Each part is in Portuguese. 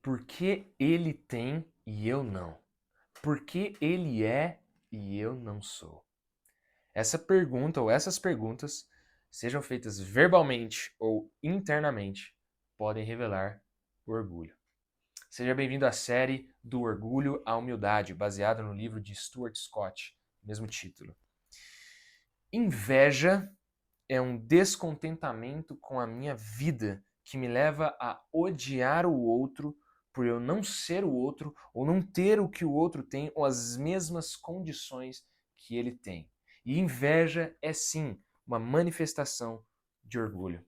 Por que ele tem e eu não? Por que ele é e eu não sou? Essa pergunta ou essas perguntas, sejam feitas verbalmente ou internamente, podem revelar o orgulho. Seja bem-vindo à série Do Orgulho à Humildade, baseada no livro de Stuart Scott, mesmo título. Inveja é um descontentamento com a minha vida que me leva a odiar o outro por eu não ser o outro ou não ter o que o outro tem ou as mesmas condições que ele tem. E inveja é sim uma manifestação de orgulho.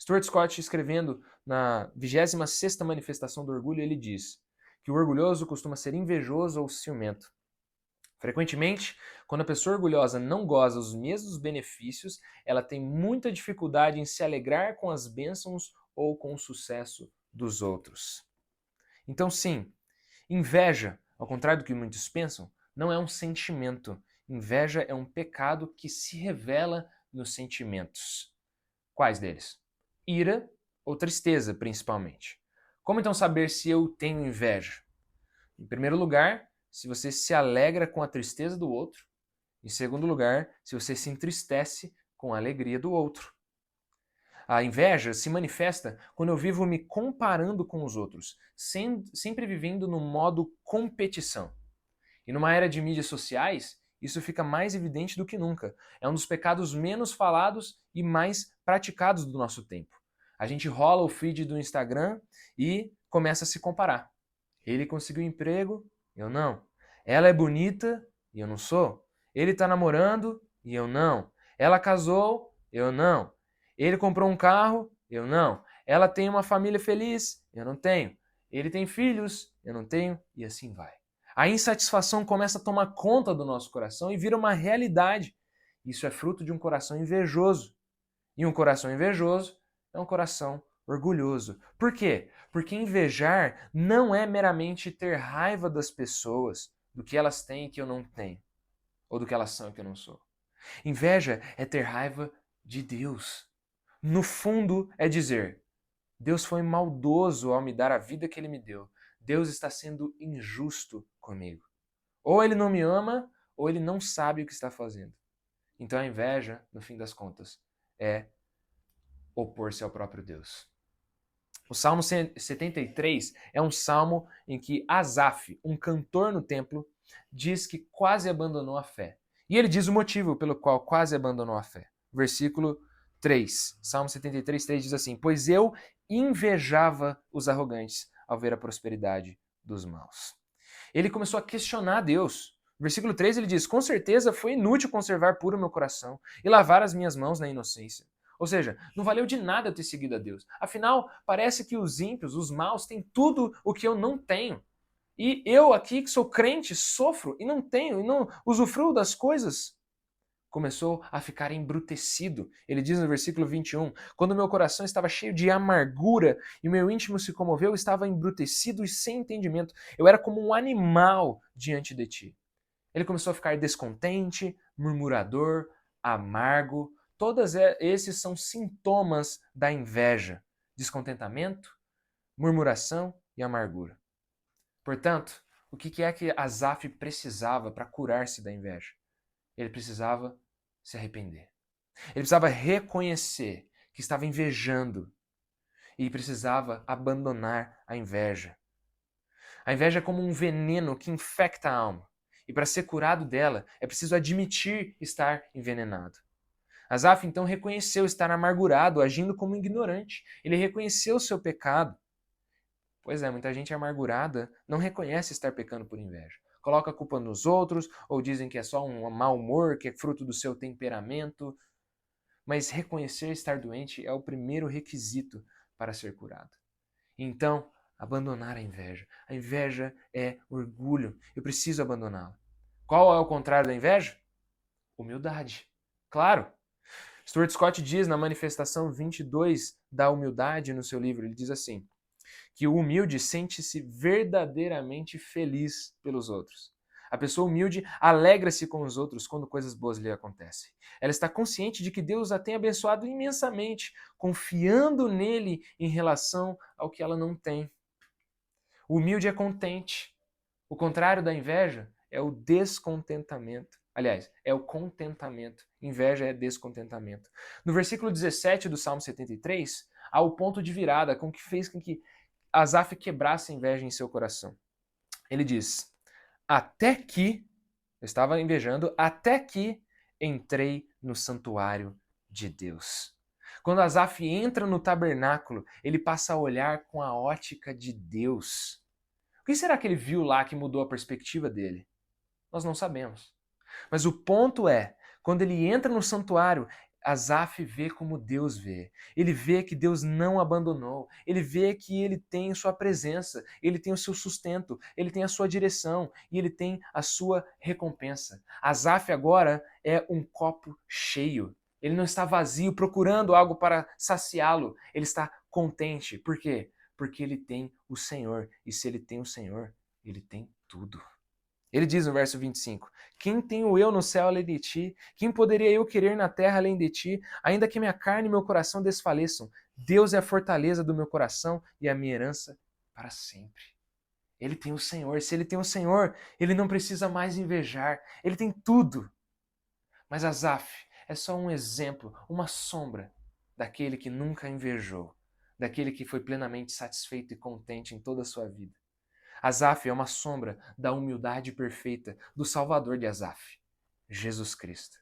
Stuart Scott, escrevendo na 26ª manifestação do orgulho, ele diz que o orgulhoso costuma ser invejoso ou ciumento. Frequentemente, quando a pessoa orgulhosa não goza os mesmos benefícios, ela tem muita dificuldade em se alegrar com as bênçãos ou com o sucesso dos outros. Então, sim, inveja, ao contrário do que muitos pensam, não é um sentimento. Inveja é um pecado que se revela nos sentimentos. Quais deles? Ira ou tristeza, principalmente. Como então saber se eu tenho inveja? Em primeiro lugar, se você se alegra com a tristeza do outro. Em segundo lugar, se você se entristece com a alegria do outro. A inveja se manifesta quando eu vivo me comparando com os outros, sempre vivendo no modo competição. E numa era de mídias sociais, isso fica mais evidente do que nunca. É um dos pecados menos falados e mais praticados do nosso tempo. A gente rola o feed do Instagram e começa a se comparar. Ele conseguiu emprego, eu não. Ela é bonita e eu não sou. Ele tá namorando e eu não. Ela casou, eu não. Ele comprou um carro, eu não. Ela tem uma família feliz, eu não tenho. Ele tem filhos, eu não tenho, e assim vai. A insatisfação começa a tomar conta do nosso coração e vira uma realidade. Isso é fruto de um coração invejoso. E um coração invejoso é um coração orgulhoso. Por quê? Porque invejar não é meramente ter raiva das pessoas, do que elas têm que eu não tenho, ou do que elas são que eu não sou. Inveja é ter raiva de Deus. No fundo, é dizer: Deus foi maldoso ao me dar a vida que ele me deu. Deus está sendo injusto comigo. Ou ele não me ama, ou ele não sabe o que está fazendo. Então a inveja, no fim das contas, é opor-se ao próprio Deus. O Salmo 73 é um salmo em que Asaf, um cantor no templo, diz que quase abandonou a fé. E ele diz o motivo pelo qual quase abandonou a fé. Versículo 3. Salmo 73, 3 diz assim: Pois eu invejava os arrogantes ao ver a prosperidade dos maus. Ele começou a questionar Deus. Versículo 3 ele diz: Com certeza foi inútil conservar puro meu coração e lavar as minhas mãos na inocência. Ou seja, não valeu de nada eu ter seguido a Deus. Afinal, parece que os ímpios, os maus, têm tudo o que eu não tenho. E eu aqui, que sou crente, sofro e não tenho, e não usufruo das coisas. Começou a ficar embrutecido. Ele diz no versículo 21, quando meu coração estava cheio de amargura e meu íntimo se comoveu, estava embrutecido e sem entendimento. Eu era como um animal diante de ti. Ele começou a ficar descontente, murmurador, amargo. Todos esses são sintomas da inveja, descontentamento, murmuração e amargura. Portanto, o que é que Asaf precisava para curar-se da inveja? Ele precisava se arrepender. Ele precisava reconhecer que estava invejando e precisava abandonar a inveja. A inveja é como um veneno que infecta a alma. E para ser curado dela, é preciso admitir estar envenenado. Asaf então reconheceu estar amargurado, agindo como ignorante. Ele reconheceu o seu pecado. Pois é, muita gente amargurada não reconhece estar pecando por inveja. Coloca a culpa nos outros, ou dizem que é só um mau humor, que é fruto do seu temperamento. Mas reconhecer estar doente é o primeiro requisito para ser curado. Então, abandonar a inveja. A inveja é orgulho. Eu preciso abandoná-la. Qual é o contrário da inveja? Humildade. Claro. Stuart Scott diz na manifestação 22 da humildade no seu livro, ele diz assim, que o humilde sente-se verdadeiramente feliz pelos outros. A pessoa humilde alegra-se com os outros quando coisas boas lhe acontecem. Ela está consciente de que Deus a tem abençoado imensamente, confiando nele em relação ao que ela não tem. O humilde é contente. O contrário da inveja é o descontentamento. Aliás, é o contentamento. Inveja é descontentamento. No versículo 17 do Salmo 73, há o ponto de virada com que fez com que Asaf quebrasse a inveja em seu coração. Ele diz: até que, eu estava invejando, até que entrei no santuário de Deus. Quando Asaf entra no tabernáculo, ele passa a olhar com a ótica de Deus. O que será que ele viu lá que mudou a perspectiva dele? Nós não sabemos. Mas o ponto é, quando ele entra no santuário, Asaf vê como Deus vê. Ele vê que Deus não abandonou. Ele vê que ele tem sua presença, ele tem o seu sustento, ele tem a sua direção e ele tem a sua recompensa. Asaf agora é um copo cheio. Ele não está vazio procurando algo para saciá-lo. Ele está contente. Por quê? Porque ele tem o Senhor. E se ele tem o Senhor, ele tem tudo. Ele diz no verso 25: quem tenho eu no céu além de ti? Quem poderia eu querer na terra além de ti? Ainda que minha carne e meu coração desfaleçam, Deus é a fortaleza do meu coração e a minha herança para sempre. Ele tem o Senhor. Se ele tem o Senhor, ele não precisa mais invejar. Ele tem tudo. Mas Asaf é só um exemplo, uma sombra daquele que nunca invejou, daquele que foi plenamente satisfeito e contente em toda a sua vida. Asaf é uma sombra da humildade perfeita do Salvador de Asaf, Jesus Cristo.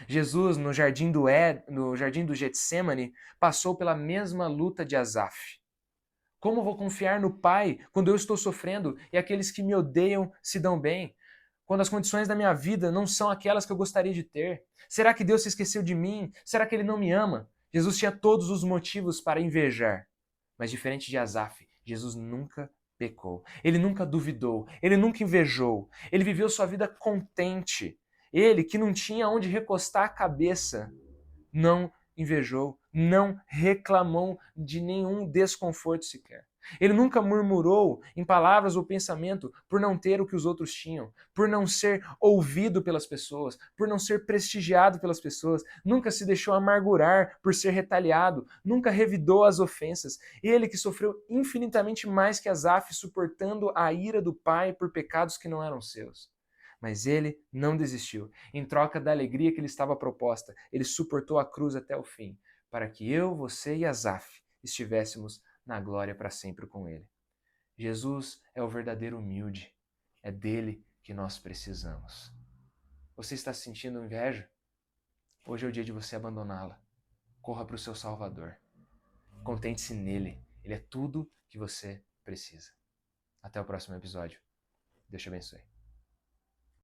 Jesus, no jardim do Getsemane, passou pela mesma luta de Asaf. Como vou confiar no Pai quando eu estou sofrendo e aqueles que me odeiam se dão bem? Quando as condições da minha vida não são aquelas que eu gostaria de ter? Será que Deus se esqueceu de mim? Será que Ele não me ama? Jesus tinha todos os motivos para invejar. Mas diferente de Asaf, Jesus nunca pecou. Ele nunca duvidou. Ele nunca invejou. Ele viveu sua vida contente. Ele, que não tinha onde recostar a cabeça, não invejou, não reclamou de nenhum desconforto sequer. Ele nunca murmurou em palavras ou pensamento por não ter o que os outros tinham, por não ser ouvido pelas pessoas, por não ser prestigiado pelas pessoas, nunca se deixou amargurar por ser retaliado, nunca revidou as ofensas. Ele que sofreu infinitamente mais que Asaf, suportando a ira do Pai por pecados que não eram seus. Mas ele não desistiu. Em troca da alegria que lhe estava proposta, ele suportou a cruz até o fim, para que eu, você e Asaf estivéssemos na glória para sempre com ele. Jesus é o verdadeiro humilde. É dele que nós precisamos. Você está sentindo inveja? Hoje é o dia de você abandoná-la. Corra para o seu Salvador. Contente-se nele. Ele é tudo que você precisa. Até o próximo episódio. Deus te abençoe.